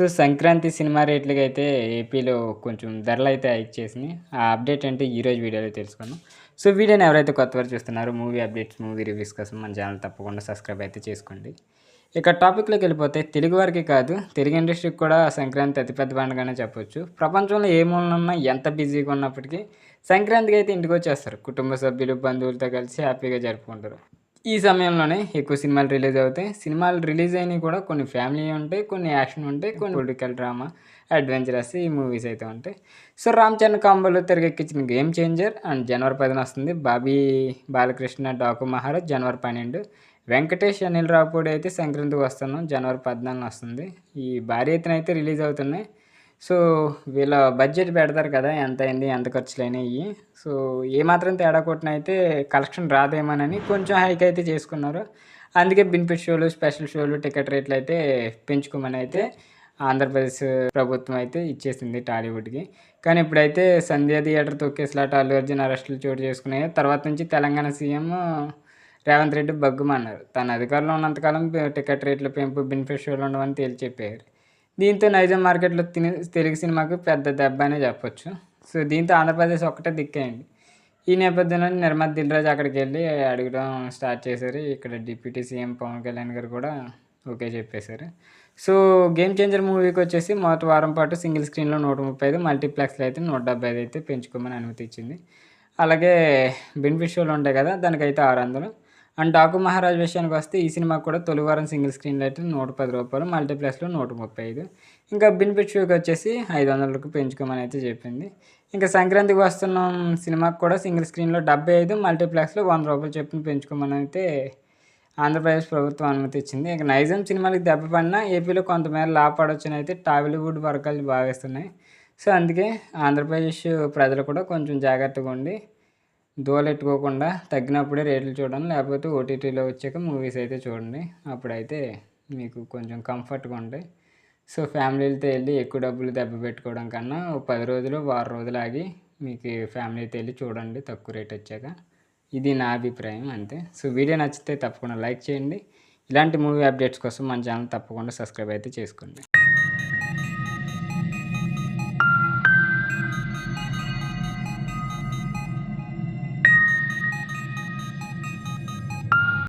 So, 'Sankranti' cinema రేట్లకైతే ఏపీలో కొంచెం ధరలైతే hike చేసినియి. ఆ అప్డేట్ ఏంటో ఈరోజు వీడియోలో తెలుసుకుందాం. సో, వీడియోని ఎవరైతే కొత్తవారు చూస్తున్నారో మూవీ అప్డేట్స్, మూవీ రివ్యూస్ కోసం మన ఛానల్ తప్పకుండా సబ్స్క్రైబ్ అయితే చేసుకోండి. ఇక టాపిక్‌లోకెళ్ళిపోతే తెలుగు వారికి కాదు, తెలుగు ఇండస్ట్రీకి కూడా సంక్రాంతి అతిపెద్ద పండుగనే చెప్పొచ్చు. ప్రపంచంలో ఏ మూలనున్నా ఎంత బిజీగా ఉన్నప్పటికీ సంక్రాంతికైతే ఇంటికొచ్చేస్తారు. కుటుంబ సభ్యులు, బంధువులతో కలిసి హ్యాపీగా జరుపుకుంటారు. ఈ సమయంలోనే ఎక్కువ సినిమాలు రిలీజ్ అవుతాయి. సినిమాలు రిలీజ్ అయినయి కూడా కొన్ని ఫ్యామిలీ ఉంటాయి, కొన్ని యాక్షన్ ఉంటాయి, కొన్ని పొలిటికల్ డ్రామా, అడ్వెంచరస్ ఈ మూవీస్ అయితే ఉంటాయి. సో, 'రామ్ చరణ్' కాంబోలో తెరకెక్కించిన 'గేమ్ చేంజర్' అండ్ జనవరి 10న వస్తుంది. 'బాబీ బాలకృష్ణ', 'డాకు మహారాజ్' జనవరి 12, 'వెంకటేష్', 'అనిల్ రావిపూడి' అయితే సంక్రాంతికి వస్తున్నాం జనవరి 14న వస్తుంది. ఈ భారీ ఎత్తున అయితే రిలీజ్ అవుతున్నాయి. సో, వీళ్ళ బడ్జెట్ పెడతారు కదా! ఎంతయింది, ఎంత ఖర్చులయినయి. సో, ఏమాత్రం తేడా కొట్టినా అయితే కలెక్షన్ రాదేమోనని కొంచెం హైక్ అయితే చేసుకున్నారు. అందుకే బెనిఫిట్ షోలు, స్పెషల్ షోలు, టికెట్ రేట్లయితే పెంచుకోమని అయితే ఆంధ్రప్రదేశ్ ప్రభుత్వం అయితే ఇచ్చేసింది టాలీవుడ్‌కి. కానీ ఇప్పుడైతే 'సంధ్య థియేటర్' తొక్కేసలాట, 'అల్లు అర్జున్' అరెస్టులు చోటు చేసుకున్నాయి. తర్వాత నుంచి తెలంగాణ సీఎం రేవంత్ రెడ్డి భగ్గుమన్నారు. తన అధికారంలో ఉన్నంత కాలం టికెట్ రేట్ల పెంపు, బెనిఫిట్ షోలు ఉండవని తేల్చి చెప్పారు. దీంతో నైజాం మార్కెట్‌లో తెలుగు సినిమాకి పెద్ద దెబ్బ అనే చెప్పొచ్చు. సో, దీంతో ఆంధ్రప్రదేశ్ ఒక్కటే దిక్కయింది. ఈ నేపథ్యంలో నిర్మాత దిల్ రాజు అక్కడికెళ్ళి అడగడం స్టార్ట్ చేశారు. ఇక్కడ డిప్యూటీ సీఎం పవన్ కళ్యాణ్ గారు కూడా ఓకే చెప్పేశారు. సో, 'గేమ్ చేంజర్' మూవీకొచ్చేసి మొదటి వారం పాటు సింగిల్ స్క్రీన్‌లో 135, మల్టీప్లెక్స్‌లో అయితే 175 అయితే పెంచుకోమని అనుమతి ఇచ్చింది. అలాగే బెనిఫిట్ షోలు ఉంటాయి కదా! దానికైతే 600. అండ్ 'డాకు మహారాజ్' విషయానికొస్తే ఈ సినిమాకి కూడా తొలి వారం సింగిల్ స్క్రీన్‌లో అయితే రూ. 110, మల్టీప్లెక్స్‌లో 135. ఇంకా బెనిఫిట్ షోకొచ్చేసి 500కు పెంచుకోమని అయితే చెప్పింది. ఇంకా సంక్రాంతికి వస్తున్నాం సినిమాకి కూడా సింగిల్ స్క్రీన్‌లో 75, మల్టీప్లెక్స్‌లో రూ. 100 చొప్పున పెంచుకోమని అయితే ఆంధ్రప్రదేశ్ ప్రభుత్వం అనుమతి ఇచ్చింది. ఇక నైజాం సినిమాలకి దెబ్బ పడినా ఏపీలో కొంతమేర లాభపడొచ్చని అయితే టాలీవుడ్ వర్గాలు భావిస్తున్నాయి. సో, అందుకే ఆంధ్రప్రదేశ్ ప్రజలు కూడా కొంచెం జాగ్రత్తగా ఉండి దూలెట్టుకోకుండా తగ్గినప్పుడే రేట్లు చూడండి. లేకపోతే ఓటీటీలో వచ్చాక మూవీస్ అయితే చూడండి. అప్పుడైతే మీకు కొంచెం కంఫర్ట్‌గా ఉంటాయి. సో, ఫ్యామిలీలతో ఎళ్లి ఎక్కువ డబ్బులు దెబ్బ పెట్టుకోవడం కన్నా ఓ 10 రోజులు, వారం రోజులు ఆగి మీకు ఫ్యామిలీతో ఎళ్లి చూడండి తక్కువ రేట్ వచ్చాక. ఇది నా అభిప్రాయం అంతే. సో, వీడియో నచ్చితే తప్పకుండా లైక్ చేయండి. ఇలాంటి మూవీ అప్డేట్స్ కోసం మన ఛానల్ తప్పకుండా సబ్స్క్రైబ్ అయితే చేసుకోండి.